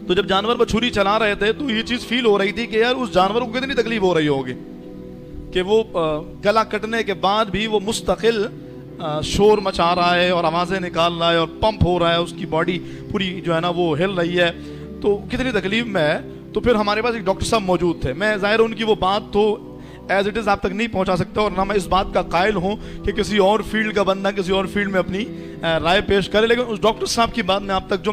تو جب جانور پر چھری چلا رہے تھے تو یہ چیز فیل ہو رہی تھی کہ یار اس جانور کو کتنی تکلیف ہو رہی ہوگی کہ وہ گلا کٹنے کے بعد بھی وہ مستقل شور مچا رہا ہے اور آوازیں نکال رہا ہے اور پمپ ہو رہا ہے، اس کی باڈی پوری جو ہے نا وہ ہل رہی ہے، تو کتنی تکلیف میں ہے۔ تو پھر ہمارے پاس ایک ڈاکٹر صاحب موجود تھے، میں ظاہر ان کی وہ بات تو ایز اٹ از آپ تک نہیں پہنچا سکتا، اور نہ میں اس بات کا قائل ہوں کہ کسی اور فیلڈ کا بندہ کسی اور فیلڈ میں اپنی رائے پیش کرے، لیکن اس ڈاکٹر صاحب کی بات میں آپ تک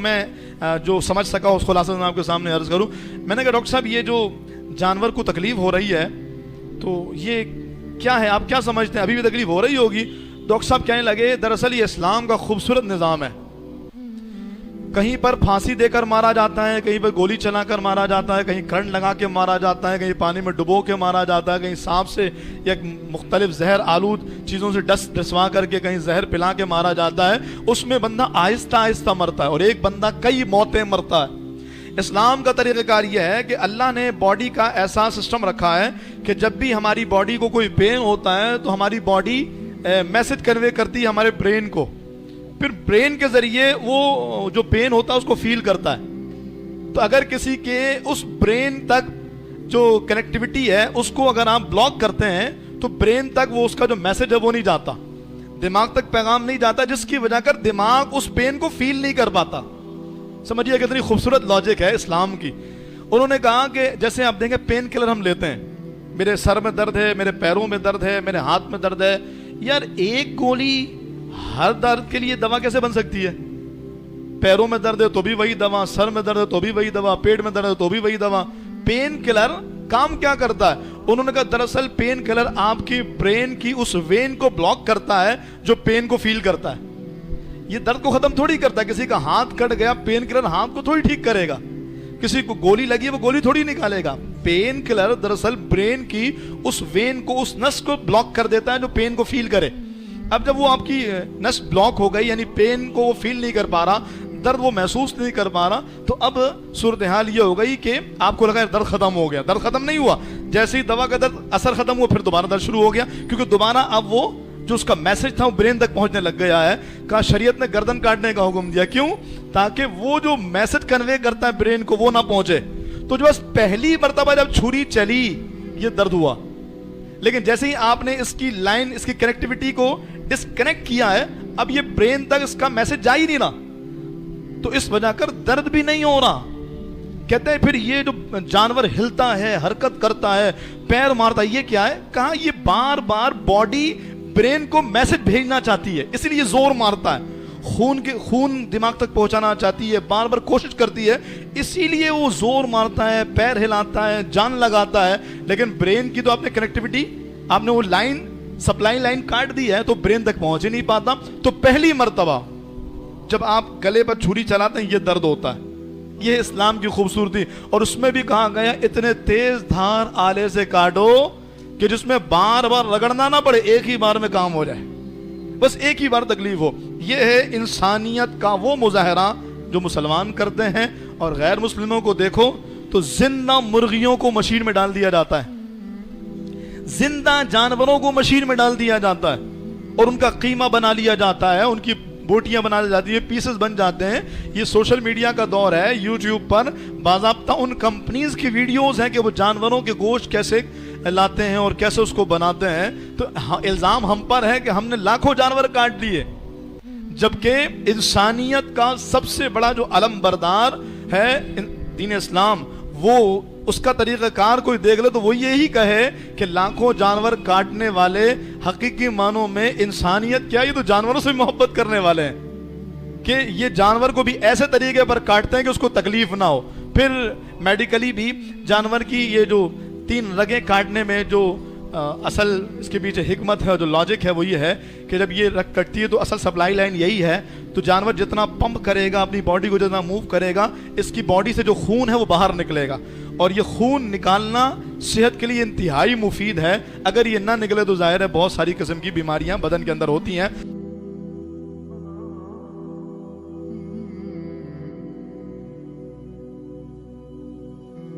جو سمجھ سکا اس خلاصہ میں آپ کے سامنے عرض کروں۔ میں نے کہا ڈاکٹر صاحب یہ جو جانور کو تکلیف ہو رہی ہے تو یہ کیا ہے، آپ کیا سمجھتے ہیں، ابھی بھی تکلیف ہو رہی ہوگی؟ ڈاکٹر صاحب کہنے لگے دراصل یہ اسلام کا خوبصورت نظام ہے، کہیں پر پھانسی دے کر مارا جاتا ہے، کہیں پر گولی چلا کر مارا جاتا ہے، کہیں کرنٹ لگا کے مارا جاتا ہے، کہیں پانی میں ڈبو کے مارا جاتا ہے، کہیں سانپ سے یا مختلف زہر آلود چیزوں سے ڈسوا کر کے کہیں زہر پلا کے مارا جاتا ہے، اس میں بندہ آہستہ آہستہ مرتا ہے اور ایک بندہ کئی موتیں مرتا ہے۔ اسلام کا طریقہ کار یہ ہے کہ اللہ نے باڈی کا ایسا سسٹم رکھا ہے کہ جب بھی ہماری باڈی کو کوئی پین ہوتا ہے تو ہماری باڈی میسج کنوے کرتی ہے ہمارے برین کو، پھر برین کے ذریعے وہ جو پین ہوتا ہے اس کو فیل کرتا ہے۔ تو اگر کسی کے اس برین تک جو کنیکٹیوٹی ہے اس کو اگر آپ بلاک کرتے ہیں تو برین تک وہ اس کا جو میسج ہے وہ نہیں جاتا، دماغ تک پیغام نہیں جاتا، جس کی وجہ کر دماغ اس پین کو فیل نہیں کر پاتا۔ سمجھیے کتنی خوبصورت لاجک ہے اسلام کی۔ انہوں نے کہا کہ جیسے آپ دیکھیں پین کلر ہم لیتے ہیں، میرے سر میں درد ہے، میرے پیروں میں درد ہے، میرے ہاتھ میں درد ہے، یار ایک گولی ہر درد کے لیے دوا کیسے بن سکتی ہے؟ پیروں میں درد ہے تو بھی وہی دوا، سر میں درد ہے تو بھی وہی دوا، پیٹ میں درد ہے تو بھی وہی دوا۔ پین کلر کام کیا کرتا ہے؟ انہوں نے کہا دراصل پین کلر آپ کی برین کی اس وین کو بلاک کرتا ہے جو پین کو فیل کرتا ہے۔ یہ درد کو ختم تھوڑی کرتا ہے، کسی کا ہاتھ کٹ گیا پین کلر ہاتھ کو تھوڑی ٹھیک کرے گا، کسی کو گولی لگی وہ گولی تھوڑی نکالے گا۔ پین کلر دراصل برین کی اس وین کو، اس نس کو بلاک کر دیتا ہے جو پین کو فیل کرے۔ اب جب وہ آپ کی نس بلاک ہو گئی، یعنی پین کو وہ فیل نہیں کر پا رہا، درد وہ محسوس نہیں کر پا رہا، تو اب صورتحال یہ ہو گئی کہ آپ کو لگا درد ختم ہو گیا، درد ختم نہیں ہوا، جیسے ہی دوا کا درد اثر ختم ہوا پھر دوبارہ درد شروع ہو گیا، کیونکہ دوبارہ اب وہ جو اس کا میسج تھا وہ برین تک پہنچنے لگ گیا ہے۔ کہا شریعت نے گردن کاٹنے کا حکم دیا، کیوں؟ تاکہ وہ جو میسج کنوے کرتا ہے برین کو وہ نہ پہنچے۔ تو جو بس پہلی مرتبہ جب چھری چلی یہ درد ہوا، لیکن جیسے ہی آپ نے اس کی لائن، اس کی کنیکٹیوٹی کو ڈسکنیکٹ کیا ہے، اب یہ برین تک اس کا میسج جا ہی نہیں رہا، تو اس وجہ کر درد بھی نہیں ہو رہا۔ کہتے ہیں پھر یہ جو جانور ہلتا ہے، حرکت کرتا ہے، پیر مارتا ہے، یہ کیا ہے؟ کہا یہ بار بار باڈی برین کو میسج بھیجنا چاہتی ہے، اس لیے زور مارتا ہے، خون دماغ تک پہنچانا چاہتی ہے، بار بار کوشش کرتی ہے، اسی لیے وہ زور مارتا ہے، پیر ہلاتا ہے، جان لگاتا ہے۔ لیکن برین کی تو آپ نے کنیکٹیوٹی، آپ نے وہ لائن، سپلائی لائن کاٹ دی ہے تو برین تک پہنچ ہی نہیں پاتا۔ تو پہلی مرتبہ جب آپ گلے پر چھری چلاتے ہیں یہ درد ہوتا ہے، یہ اسلام کی خوبصورتی۔ اور اس میں بھی کہا گیا اتنے تیز دھار آلے سے کاٹو کہ جس میں بار بار رگڑنا نہ پڑے، ایک ہی بار میں کام ہو جائے، بس ایک ہی بار تکلیف ہو۔ یہ ہے انسانیت کا وہ مظاہرہ جو مسلمان کرتے ہیں، اور غیر مسلموں کو دیکھو تو زندہ مرغیوں کو مشین میں ڈال دیا جاتا ہے، زندہ جانوروں کو مشین میں ڈال دیا جاتا ہے اور ان کا قیمہ بنا لیا جاتا ہے، ان کی بوٹیاں بنا لی جاتی ہیں، پیسز بن جاتے ہیں۔ یہ سوشل میڈیا کا دور ہے، یوٹیوب پر باضابطہ ان کمپنیز کی ویڈیوز ہیں کہ وہ جانوروں کے گوشت کیسے لاتے ہیں اور کیسے اس کو بناتے ہیں۔ تو الزام ہم پر ہے کہ ہم نے لاکھوں جانور کاٹ لیے، جبکہ انسانیت کا سب سے بڑا جو علم بردار ہے دین اسلام، وہ اس کا طریقہ کار کوئی دیکھ لے تو وہ یہی کہے کہ لاکھوں جانور کاٹنے والے حقیقی معنوں میں انسانیت کیا، یہ تو جانوروں سے محبت کرنے والے ہیں کہ یہ جانور کو بھی ایسے طریقے پر کاٹتے ہیں کہ اس کو تکلیف نہ ہو۔ پھر میڈیکلی بھی جانور کی یہ جو 3 رگیں کاٹنے میں جو اصل اس کے پیچھے حکمت ہے، جو لاجک ہے، وہ یہ ہے کہ جب یہ رگ کٹتی ہے تو اصل سپلائی لائن یہی ہے، تو جانور جتنا پمپ کرے گا اپنی باڈی کو، جتنا موو کرے گا، اس کی باڈی سے جو خون ہے وہ باہر نکلے گا، اور یہ خون نکالنا صحت کے لیے انتہائی مفید ہے۔ اگر یہ نہ نکلے تو ظاہر ہے بہت ساری قسم کی بیماریاں بدن کے اندر ہوتی ہیں۔